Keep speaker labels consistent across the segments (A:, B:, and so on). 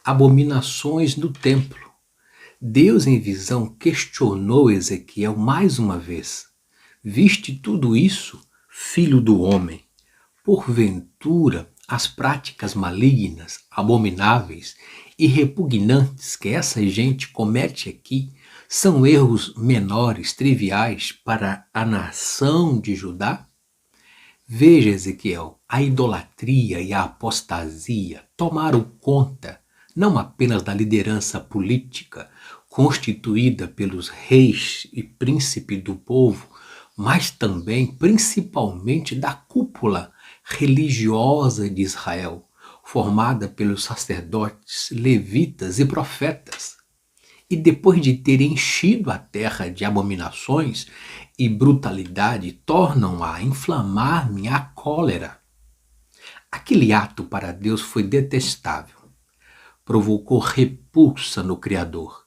A: Abominações no templo. Deus, em visão, questionou Ezequiel mais uma vez: Viste tudo isso, filho do homem? Porventura, as práticas malignas, abomináveis e repugnantes que essa gente comete aqui são erros menores, triviais para a nação de Judá? Veja, Ezequiel, a idolatria e a apostasia tomaram conta não apenas da liderança política constituída pelos reis e príncipes do povo, mas também, principalmente, da cúpula religiosa de Israel, formada pelos sacerdotes, levitas e profetas. E depois de ter enchido a terra de abominações e brutalidade, tornam a inflamar minha cólera. Aquele ato para Deus foi detestável. Provocou repulsa no Criador.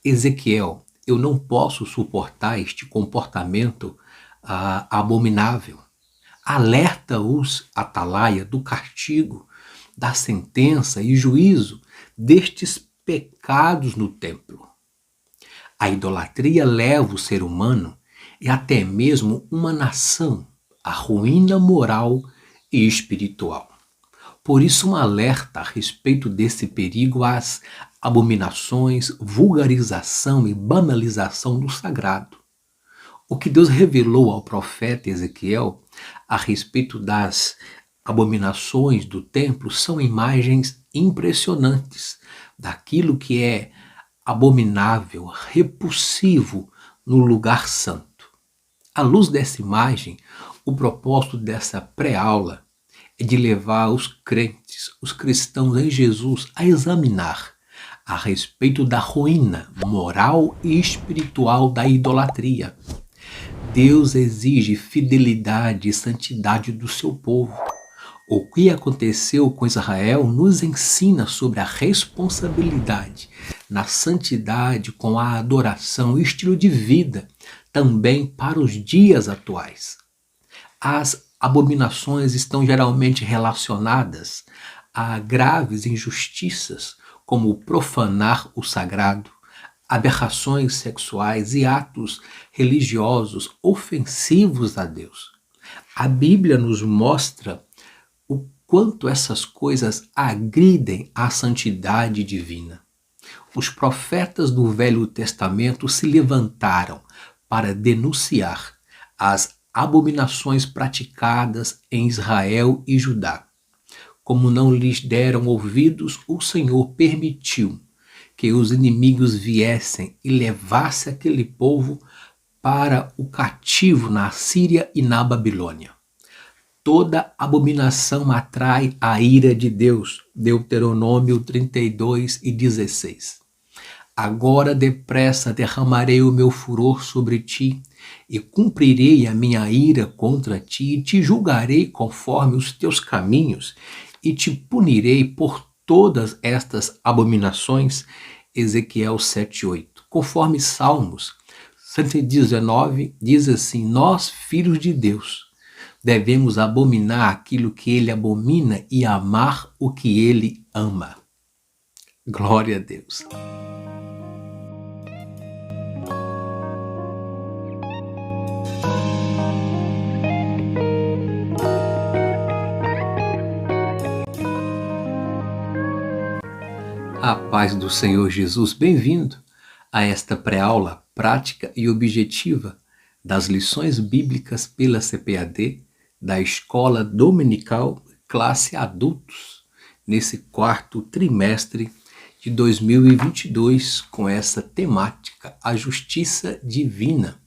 A: Ezequiel, eu não posso suportar este comportamento abominável. Alerta-os, atalaia, do castigo, da sentença e juízo destes pecados no templo. A idolatria leva o ser humano e até mesmo uma nação à ruína moral e espiritual. Por isso, um alerta a respeito desse perigo às abominações, vulgarização e banalização do sagrado. O que Deus revelou ao profeta Ezequiel a respeito das abominações do templo são imagens impressionantes daquilo que é abominável, repulsivo no lugar santo. À luz dessa imagem, o propósito dessa pré-aula é de levar os crentes, os cristãos em Jesus, a examinar a respeito da ruína moral e espiritual da idolatria. Deus exige fidelidade e santidade do seu povo. O que aconteceu com Israel nos ensina sobre a responsabilidade na santidade com a adoração e estilo de vida também para os dias atuais. As abominações estão geralmente relacionadas a graves injustiças, como profanar o sagrado, aberrações sexuais e atos religiosos ofensivos a Deus. A Bíblia nos mostra o quanto essas coisas agridem a santidade divina. Os profetas do Velho Testamento se levantaram para denunciar as abominações praticadas em Israel e Judá. Como não lhes deram ouvidos, o Senhor permitiu que os inimigos viessem e levassem aquele povo para o cativo na Síria e na Babilônia. Toda abominação atrai a ira de Deus. Deuteronômio 32:16. Agora depressa derramarei o meu furor sobre ti, e cumprirei a minha ira contra ti, e te julgarei conforme os teus caminhos, e te punirei por todas estas abominações. Ezequiel 7:8. Conforme Salmos 119, diz assim: nós, filhos de Deus, devemos abominar aquilo que ele abomina e amar o que ele ama. Glória a Deus. A paz do Senhor Jesus, bem-vindo a esta pré-aula prática e objetiva das lições bíblicas pela CPAD da Escola Dominical Classe Adultos, nesse quarto trimestre de 2022, com essa temática, a justiça divina,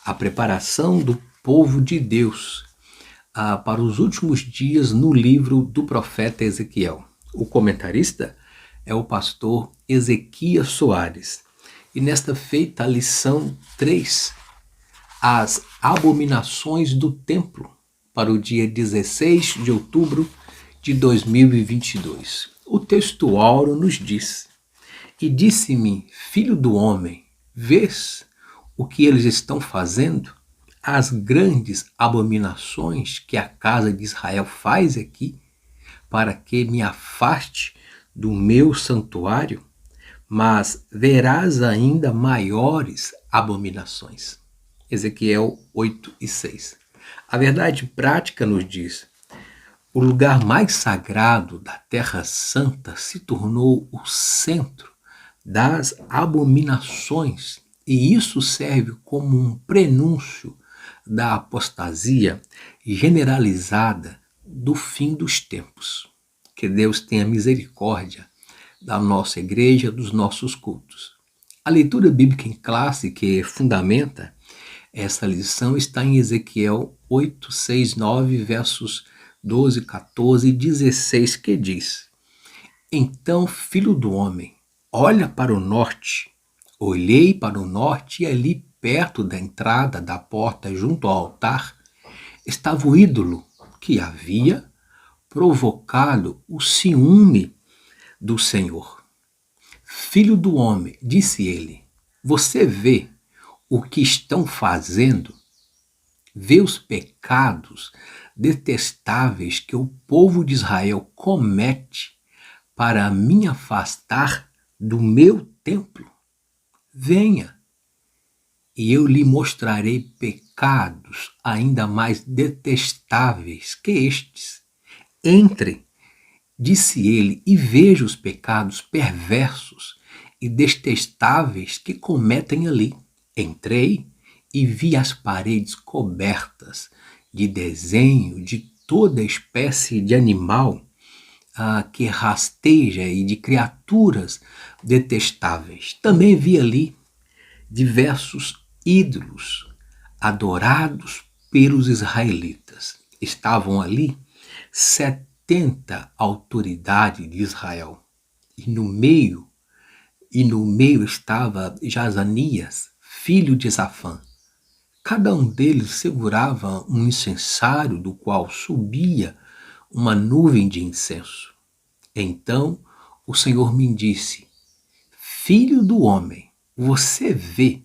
A: a preparação do povo de Deus para os últimos dias no livro do profeta Ezequiel. O comentarista é o pastor Ezequias Soares. E nesta feita a lição 3, as abominações do templo, para o dia 16 de outubro de 2022. O texto áureo nos diz: E disse-me, filho do homem, vês o que eles estão fazendo? As grandes abominações que a casa de Israel faz aqui, para que me afaste do meu santuário, mas verás ainda maiores abominações. Ezequiel 8:6. A verdade prática nos diz: o lugar mais sagrado da Terra Santa se tornou o centro das abominações, e isso serve como um prenúncio da apostasia generalizada do fim dos tempos. Que Deus tenha misericórdia da nossa igreja, dos nossos cultos. A leitura bíblica em classe que fundamenta essa lição está em Ezequiel 8, 6, 9, versos 12, 14 e 16, que diz: Então, filho do homem, olha para o norte. Olhei para o norte e ali perto da entrada da porta junto ao altar estava o ídolo que havia provocado o ciúme do Senhor. Filho do homem, disse ele, você vê o que estão fazendo? Vê os pecados detestáveis que o povo de Israel comete para me afastar do meu templo? Venha, e eu lhe mostrarei pecados ainda mais detestáveis que estes. Entre, disse ele, e veja os pecados perversos e detestáveis que cometem ali. Entrei e vi as paredes cobertas de desenho de toda espécie de animal que rasteja e de criaturas detestáveis. Também vi ali diversos ídolos adorados pelos israelitas. Estavam ali 70 autoridades de Israel. E no meio estava Jazanias, filho de Safã. Cada um deles segurava um incensário do qual subia uma nuvem de incenso. Então o Senhor me disse: Filho do homem, você vê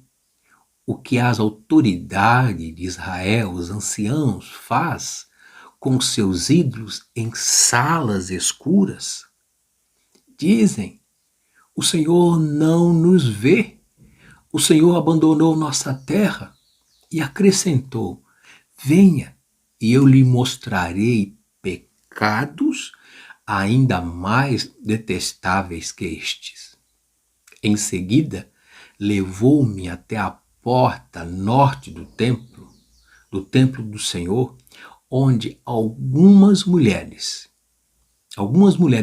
A: o que as autoridades de Israel, os anciãos, faz com seus ídolos em salas escuras? Dizem: o Senhor não nos vê, o Senhor abandonou nossa terra. E acrescentou: venha, e eu lhe mostrarei pecados ainda mais detestáveis que estes. Em seguida, levou-me até a porta norte do templo do Senhor, onde algumas mulheres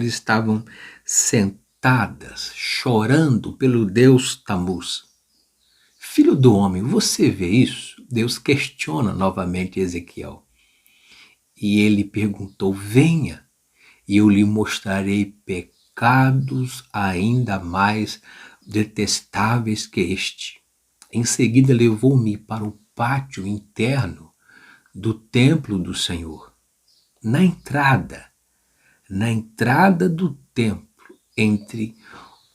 A: estavam sentadas, chorando pelo deus Tamuz. Filho do homem, você vê isso? Deus questiona novamente Ezequiel. E ele perguntou: venha, e eu lhe mostrarei pecados ainda mais detestáveis que este. Em seguida levou-me para o pátio interno do templo do Senhor. Na entrada do templo, entre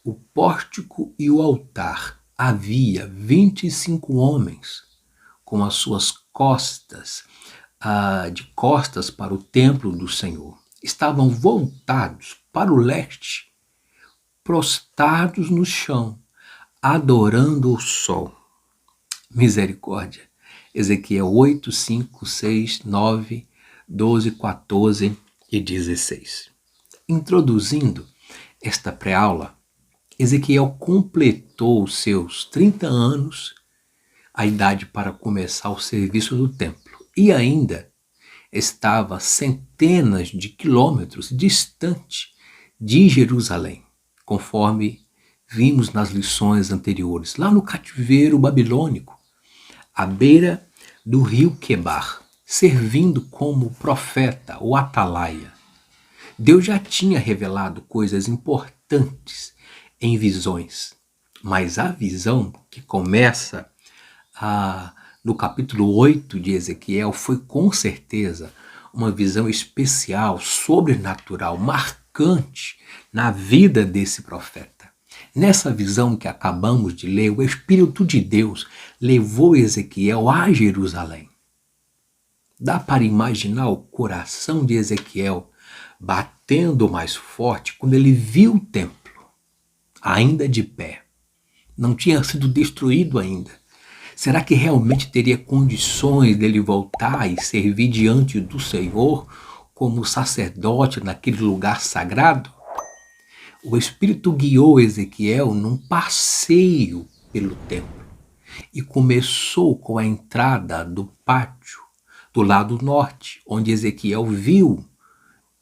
A: o pórtico e o altar, havia 25 homens com as suas costas, de costas para o templo do Senhor. Estavam voltados para o leste, prostrados no chão, adorando o sol. Misericórdia. Ezequiel 8, 5, 6, 9, 12, 14 e 16. Introduzindo esta pré-aula, Ezequiel completou seus 30 anos, a idade para começar o serviço do templo, e ainda estava centenas de quilômetros distante de Jerusalém, conforme vimos nas lições anteriores, lá no cativeiro babilônico, à beira do rio Quebar, servindo como profeta ou atalaia. Deus já tinha revelado coisas importantes em visões, mas a visão que começa no capítulo 8 de Ezequiel foi com certeza uma visão especial, sobrenatural, marcante na vida desse profeta. Nessa visão que acabamos de ler, o Espírito de Deus levou Ezequiel a Jerusalém. Dá para imaginar o coração de Ezequiel batendo entendo mais forte quando ele viu o templo, ainda de pé. Não tinha sido destruído ainda. Será que realmente teria condições dele voltar e servir diante do Senhor como sacerdote naquele lugar sagrado? O Espírito guiou Ezequiel num passeio pelo templo e começou com a entrada do pátio do lado norte, onde Ezequiel viu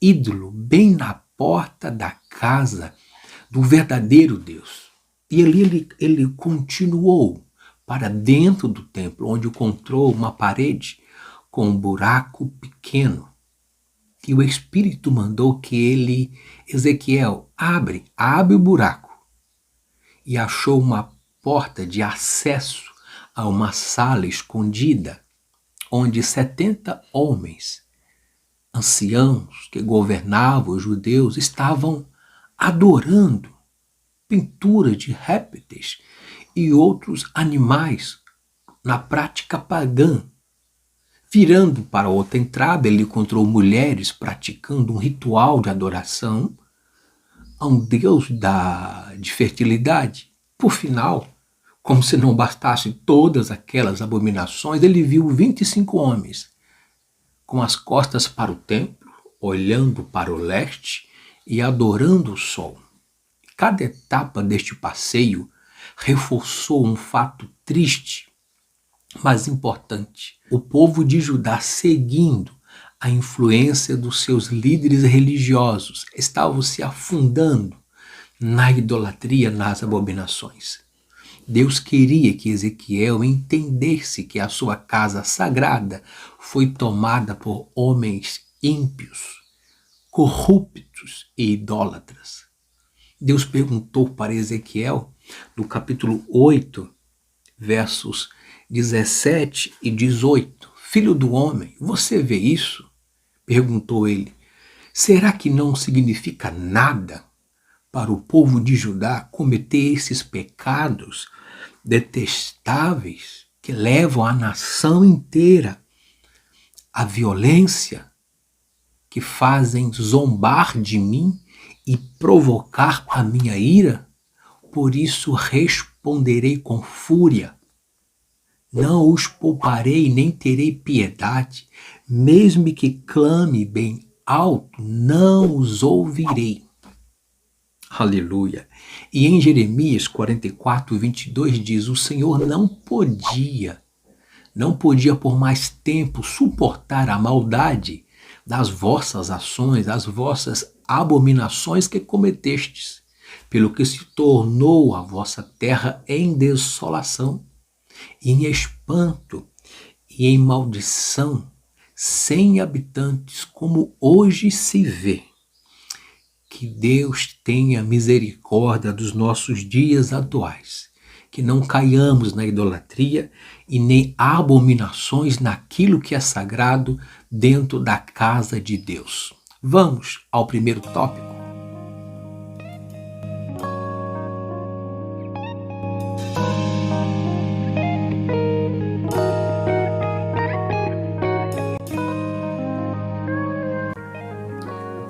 A: ídolo bem na porta da casa do verdadeiro Deus. E ali ele continuou para dentro do templo, onde encontrou uma parede com um buraco pequeno. E o Espírito mandou que Ezequiel, abre o buraco. E achou uma porta de acesso a uma sala escondida, onde 70 homens, anciãos que governavam os judeus, estavam adorando pinturas de répteis e outros animais na prática pagã. Virando para outra entrada, ele encontrou mulheres praticando um ritual de adoração a um deus de fertilidade. Por final, como se não bastasse todas aquelas abominações, ele viu 25 homens com as costas para o templo, olhando para o leste e adorando o sol. Cada etapa deste passeio reforçou um fato triste, mas importante. O povo de Judá, seguindo a influência dos seus líderes religiosos, estavam se afundando na idolatria, nas abominações. Deus queria que Ezequiel entendesse que a sua casa sagrada foi tomada por homens ímpios, corruptos e idólatras. Deus perguntou para Ezequiel, no capítulo 8, versos 17 e 18, Filho do homem, você vê isso? Perguntou ele. Será que não significa nada para o povo de Judá cometer esses pecados detestáveis que levam a nação inteira à violência, que fazem zombar de mim e provocar a minha ira? Por isso responderei com fúria. Não os pouparei nem terei piedade, mesmo que clame bem alto, não os ouvirei. Aleluia. E em Jeremias 44, 22 diz, o Senhor não podia por mais tempo suportar a maldade das vossas ações, as vossas abominações que cometestes, pelo que se tornou a vossa terra em desolação, em espanto e em maldição, sem habitantes, como hoje se vê. Que Deus tenha misericórdia dos nossos dias atuais, que não caiamos na idolatria e nem abominações naquilo que é sagrado dentro da casa de Deus. Vamos ao primeiro tópico.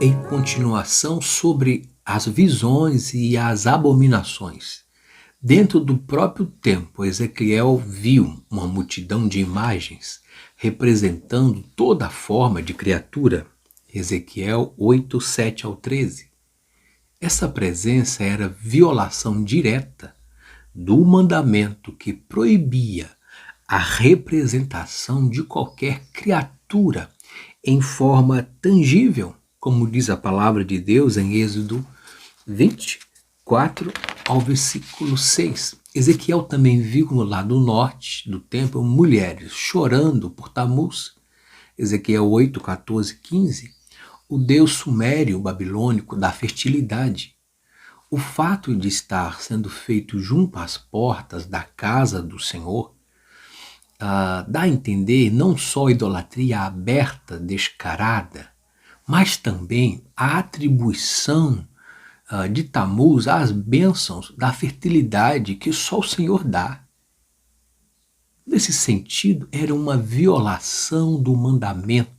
A: Em continuação, sobre as visões e as abominações. Dentro do próprio templo, Ezequiel viu uma multidão de imagens representando toda forma de criatura. Ezequiel 8, 7 ao 13. Essa presença era violação direta do mandamento que proibia a representação de qualquer criatura em forma tangível, como diz a palavra de Deus em Êxodo 24 ao versículo 6. Ezequiel também viu no lado norte do templo mulheres chorando por Tamuz. Ezequiel 8, 14, 15. O deus sumério babilônico da fertilidade. O fato de estar sendo feito junto às portas da casa do Senhor dá a entender não só a idolatria aberta, descarada, mas também a atribuição de Tamuz às bênçãos da fertilidade que só o Senhor dá. Nesse sentido, era uma violação do mandamento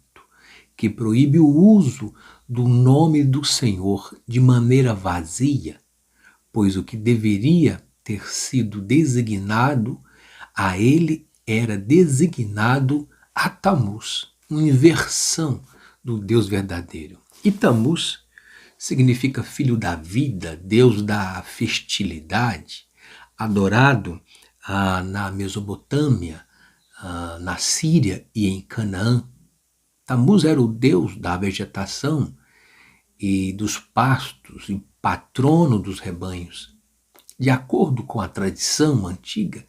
A: que proíbe o uso do nome do Senhor de maneira vazia, pois o que deveria ter sido designado a ele era designado a Tamuz, uma inversão do Deus verdadeiro. E Tamuz significa filho da vida, Deus da fertilidade, adorado na Mesopotâmia, na Síria e em Canaã. Tamuz era o deus da vegetação e dos pastos e patrono dos rebanhos. De acordo com a tradição antiga,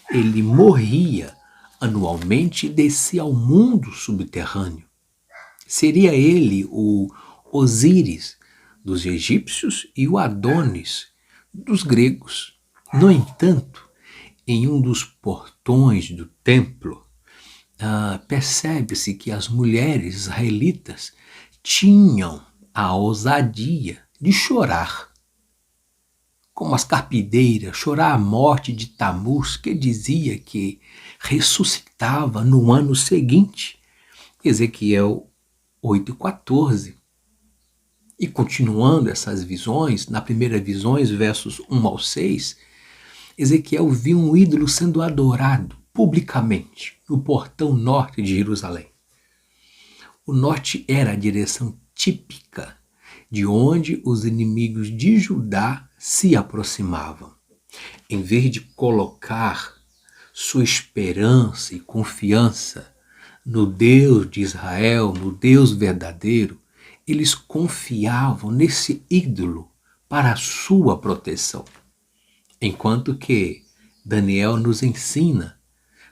A: ele morria anualmente e descia ao mundo subterrâneo. Seria ele o Osíris dos egípcios e o Adonis dos gregos. No entanto, em um dos portões do templo, percebe-se que as mulheres israelitas tinham a ousadia de chorar, como as carpideiras, chorar a morte de Tamuz, que dizia que ressuscitava no ano seguinte. Ezequiel 8,14. E continuando essas visões, na primeira visões, versos 1 ao 6, Ezequiel viu um ídolo sendo adorado publicamente no portão norte de Jerusalém. O norte era a direção típica de onde os inimigos de Judá se aproximavam. Em vez de colocar sua esperança e confiança no Deus de Israel, no Deus verdadeiro, eles confiavam nesse ídolo para a sua proteção. Enquanto que Daniel nos ensina,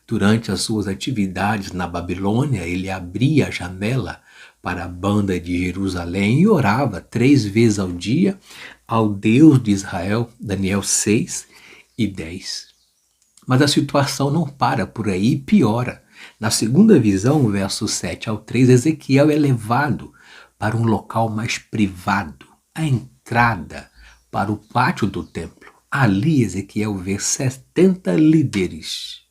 A: durante as suas atividades na Babilônia, ele abria a janela para a banda de Jerusalém e orava 3 vezes ao dia ao Deus de Israel, Daniel 6 e 10. Mas a situação não para por aí e piora. Na segunda visão, versos 7 ao 3, Ezequiel é levado para um local mais privado, a entrada para o pátio do templo. Ali Ezequiel vê 70 líderes,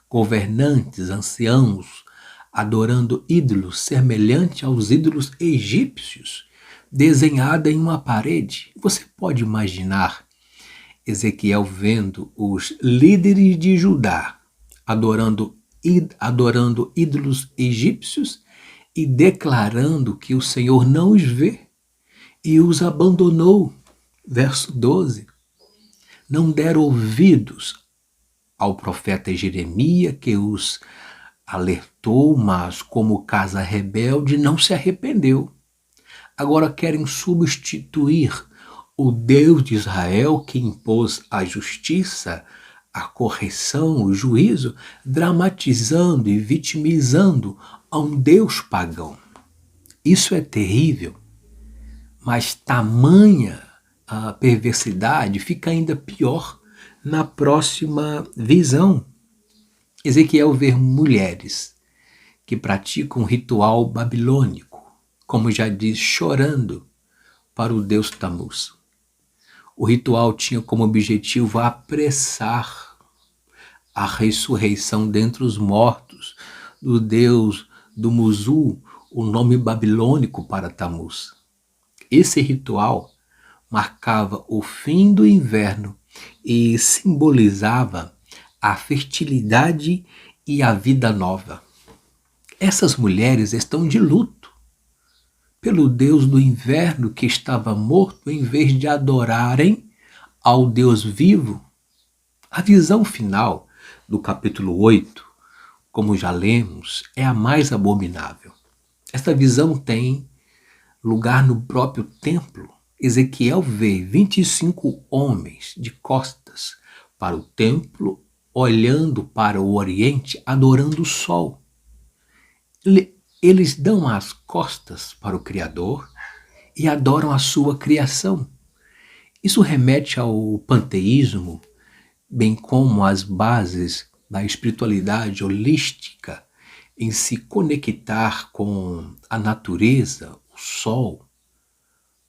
A: governantes, anciãos, adorando ídolos semelhantes aos ídolos egípcios, desenhada em uma parede. Você pode imaginar Ezequiel vendo os líderes de Judá adorando ídolos egípcios e declarando que o Senhor não os vê e os abandonou. Verso 12. Não deram ouvidos ao profeta Jeremias, que os alertou, mas como casa rebelde não se arrependeu. Agora querem substituir o Deus de Israel, que impôs a justiça, a correção, o juízo, dramatizando e vitimizando a um Deus pagão. Isso é terrível, mas tamanha a perversidade fica ainda pior na próxima visão. Ezequiel vê mulheres que praticam um ritual babilônico, como já diz, chorando para o deus Tamuz. O ritual tinha como objetivo apressar a ressurreição dentre os mortos do deus do Muzu, o nome babilônico para Tamuz. Esse ritual marcava o fim do inverno e simbolizava a fertilidade e a vida nova. Essas mulheres estão de luto pelo Deus do inverno que estava morto, em vez de adorarem ao Deus vivo. A visão final do capítulo 8, como já lemos, é a mais abominável. Esta visão tem lugar no próprio templo. Ezequiel vê 25 homens de costas para o templo, olhando para o oriente, adorando o sol. Eles dão as costas para o Criador e adoram a sua criação. Isso remete ao panteísmo, bem como às bases da espiritualidade holística em se conectar com a natureza, o sol,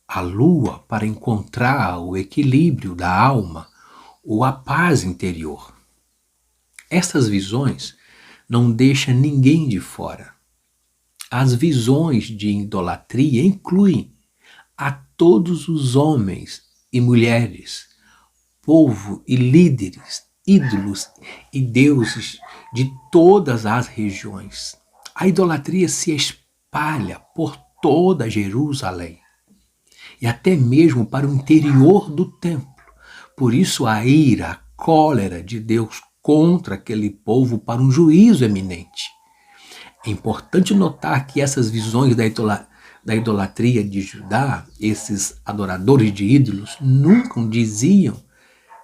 A: a lua, para encontrar o equilíbrio da alma ou a paz interior. Essas visões não deixam ninguém de fora. As visões de idolatria incluem a todos os homens e mulheres, povo e líderes, ídolos e deuses de todas as regiões. A idolatria se espalha por toda Jerusalém e até mesmo para o interior do templo. Por isso a ira, a cólera de Deus contra aquele povo para um juízo eminente. É importante notar que essas visões da idolatria de Judá, esses adoradores de ídolos, nunca diziam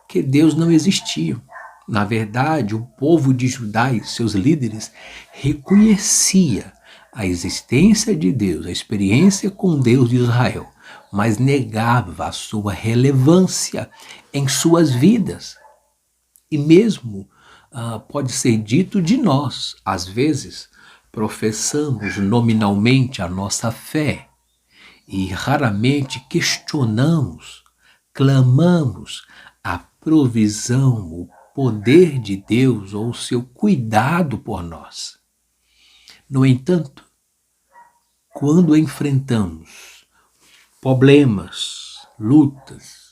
A: que Deus não existia. Na verdade, o povo de Judá e seus líderes reconhecia a existência de Deus, a experiência com Deus de Israel, mas negava a sua relevância em suas vidas. E mesmo pode ser dito de nós, às vezes, professamos nominalmente a nossa fé e raramente questionamos, clamamos a provisão, o poder de Deus ou o seu cuidado por nós. No entanto, quando enfrentamos problemas, lutas,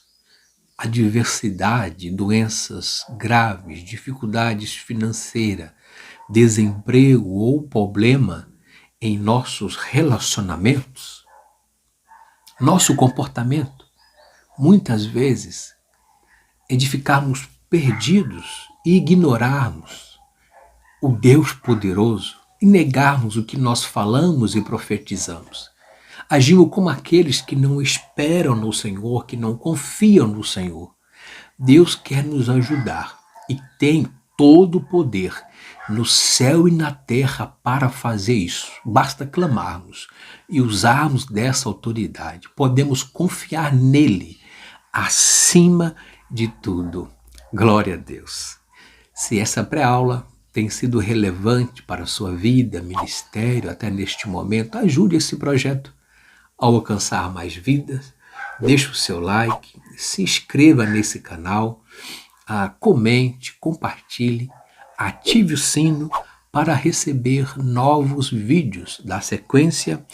A: adversidade, doenças graves, dificuldades financeiras, desemprego ou problema em nossos relacionamentos, nosso comportamento, muitas vezes, é de ficarmos perdidos e ignorarmos o Deus poderoso e negarmos o que nós falamos e profetizamos. Agimos como aqueles que não esperam no Senhor, que não confiam no Senhor. Deus quer nos ajudar e tem todo o poder no céu e na terra para fazer isso. Basta clamarmos e usarmos dessa autoridade. Podemos confiar nele acima de tudo. Glória a Deus. Se essa pré-aula tem sido relevante para a sua vida, ministério, até neste momento, ajude esse projeto a alcançar mais vidas. Deixe o seu like, se inscreva nesse canal, comente, compartilhe, ative o sino para receber novos vídeos da sequência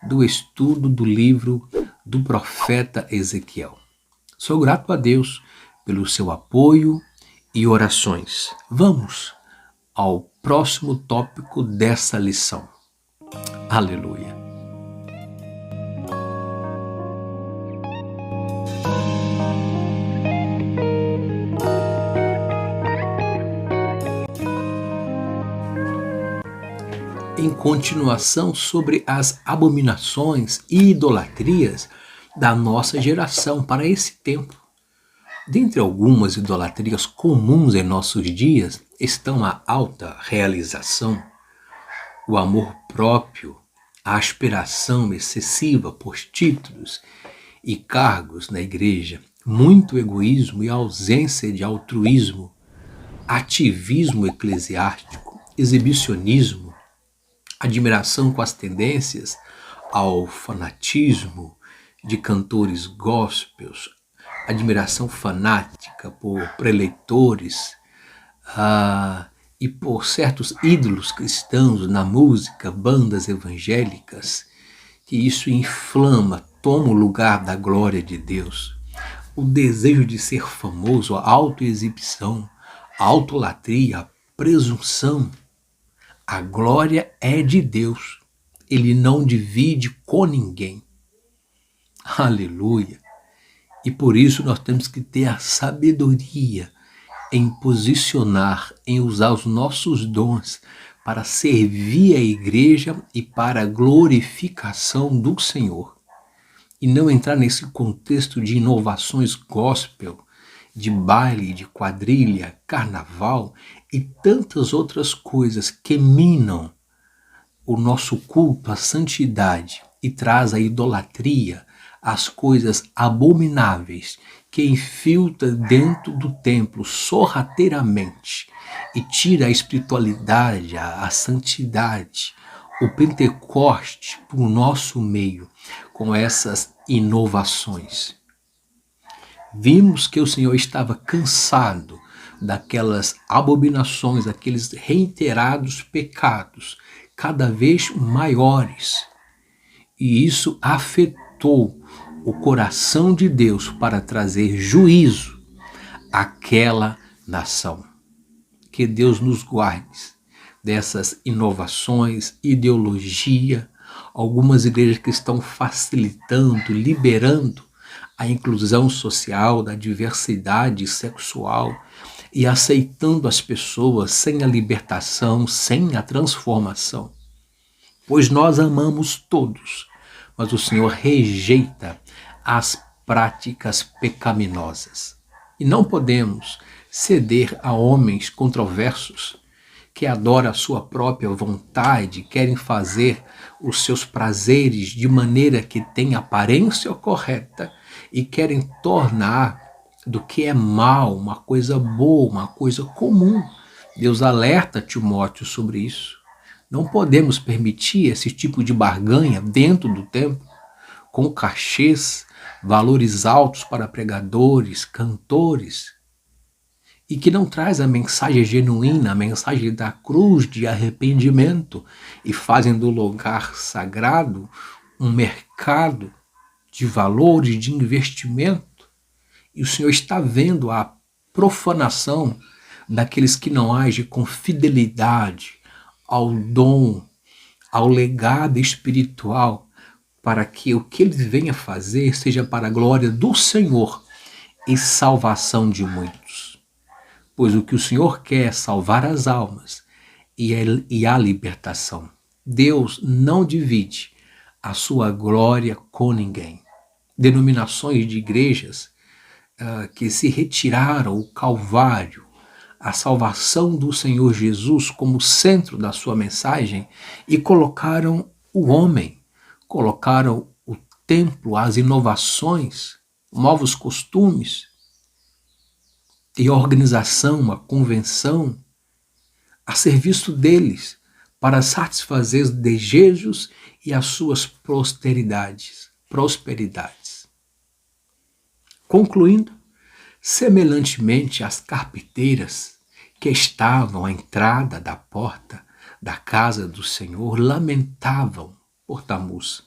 A: do estudo do livro do profeta Ezequiel. Sou grato a Deus pelo seu apoio e orações. Vamos ao próximo tópico dessa lição. Aleluia. Em continuação sobre as abominações e idolatrias da nossa geração para esse tempo. Dentre algumas idolatrias comuns em nossos dias estão a alta realização, o amor próprio, a aspiração excessiva por títulos e cargos na igreja, muito egoísmo e ausência de altruísmo, ativismo eclesiástico, exibicionismo, admiração com as tendências ao fanatismo de cantores gospels, admiração fanática por preleitores e por certos ídolos cristãos na música, bandas evangélicas, que isso inflama, toma o lugar da glória de Deus. O desejo de ser famoso, a autoexibição, a autolatria, a presunção. A glória é de Deus. Ele não divide com ninguém. Aleluia. E por isso nós temos que ter a sabedoria em posicionar, em usar os nossos dons para servir a igreja e para a glorificação do Senhor. E não entrar nesse contexto de inovações gospel, de baile, de quadrilha, carnaval e tantas outras coisas que minam o nosso culto à santidade e traz a idolatria, as coisas abomináveis que infiltra dentro do templo sorrateiramente e tira a espiritualidade, a santidade, o Pentecoste para o nosso meio com essas inovações. Vimos que o Senhor estava cansado daquelas abominações, daqueles reiterados pecados, cada vez maiores. E isso afetou o coração de Deus para trazer juízo àquela nação. Que Deus nos guarde dessas inovações, ideologia, algumas igrejas que estão facilitando, liberando a inclusão social, da diversidade sexual e aceitando as pessoas sem a libertação, sem a transformação. Pois nós amamos todos, mas o Senhor rejeita as práticas pecaminosas. E não podemos ceder a homens controversos que adoram a sua própria vontade, querem fazer os seus prazeres de maneira que tenha aparência correta e querem tornar do que é mal uma coisa boa, uma coisa comum. Deus alerta Timóteo sobre isso. Não podemos permitir esse tipo de barganha dentro do templo, com cachês, valores altos para pregadores, cantores, e que não traz a mensagem genuína, a mensagem da cruz de arrependimento, e fazem do lugar sagrado um mercado de valores, de investimento. E o Senhor está vendo a profanação daqueles que não agem com fidelidade ao dom, ao legado espiritual, para que o que eles venham fazer seja para a glória do Senhor e salvação de muitos. Pois o que o Senhor quer é salvar as almas e a libertação. Deus não divide a sua glória com ninguém. Denominações de igrejas que se retiraram o Calvário, a salvação do Senhor Jesus como centro da sua mensagem e colocaram o homem, colocaram o templo, as inovações, novos costumes, e a organização, a convenção, a serviço deles, para satisfazer os desejos e as suas prosperidades. Concluindo, semelhantemente às carpinteiras que estavam à entrada da porta da casa do Senhor, lamentavam por Tamuz,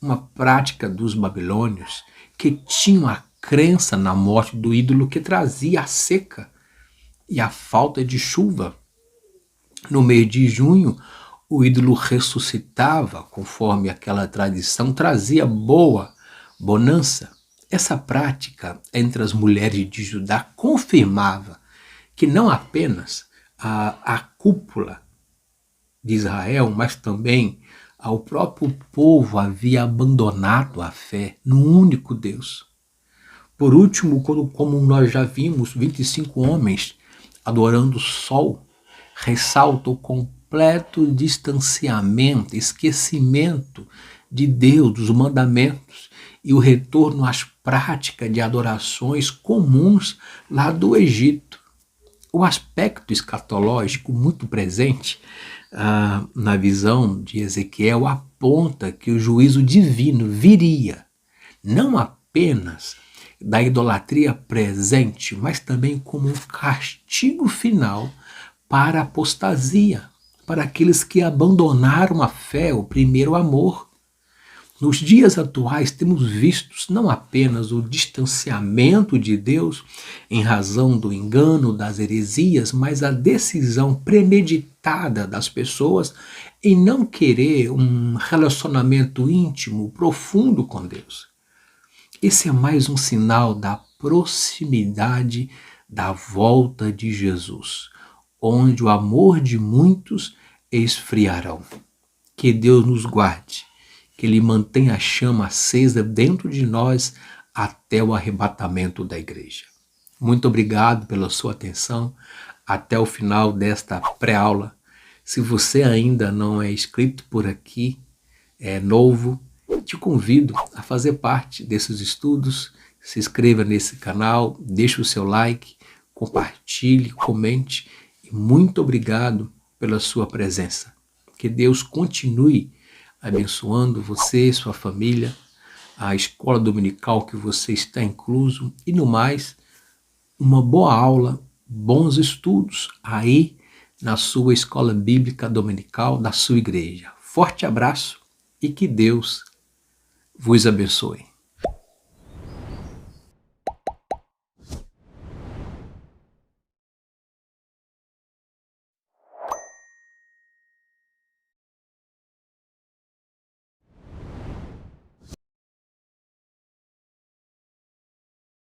A: uma prática dos babilônios que tinham a crença na morte do ídolo que trazia a seca e a falta de chuva. No mês de junho, o ídolo ressuscitava, conforme aquela tradição, trazia bonança. Essa prática entre as mulheres de Judá confirmava que não apenas a cúpula de Israel, mas também o próprio povo havia abandonado a fé no único Deus. Por último, como nós já vimos, 25 homens adorando o sol, ressalta o completo distanciamento, esquecimento de Deus, dos mandamentos, e o retorno às práticas de adorações comuns lá do Egito. O aspecto escatológico muito presente na visão de Ezequiel aponta que o juízo divino viria, não apenas da idolatria presente, mas também como um castigo final para a apostasia, para aqueles que abandonaram a fé, o primeiro amor. Nos dias atuais temos visto não apenas o distanciamento de Deus em razão do engano, das heresias, mas a decisão premeditada das pessoas em não querer um relacionamento íntimo, profundo com Deus. Esse é mais um sinal da proximidade da volta de Jesus, onde o amor de muitos esfriarão. Que Deus nos guarde, que Ele mantenha a chama acesa dentro de nós até o arrebatamento da igreja. Muito obrigado pela sua atenção até o final desta pré-aula. Se você ainda não é inscrito por aqui, é novo, te convido a fazer parte desses estudos. Se inscreva nesse canal, deixe o seu like, compartilhe, comente. E muito obrigado pela sua presença. Que Deus continue abençoando você, sua família, a escola dominical que você está incluso e no mais, uma boa aula, bons estudos aí na sua escola bíblica dominical da sua igreja. Forte abraço e que Deus vos abençoe.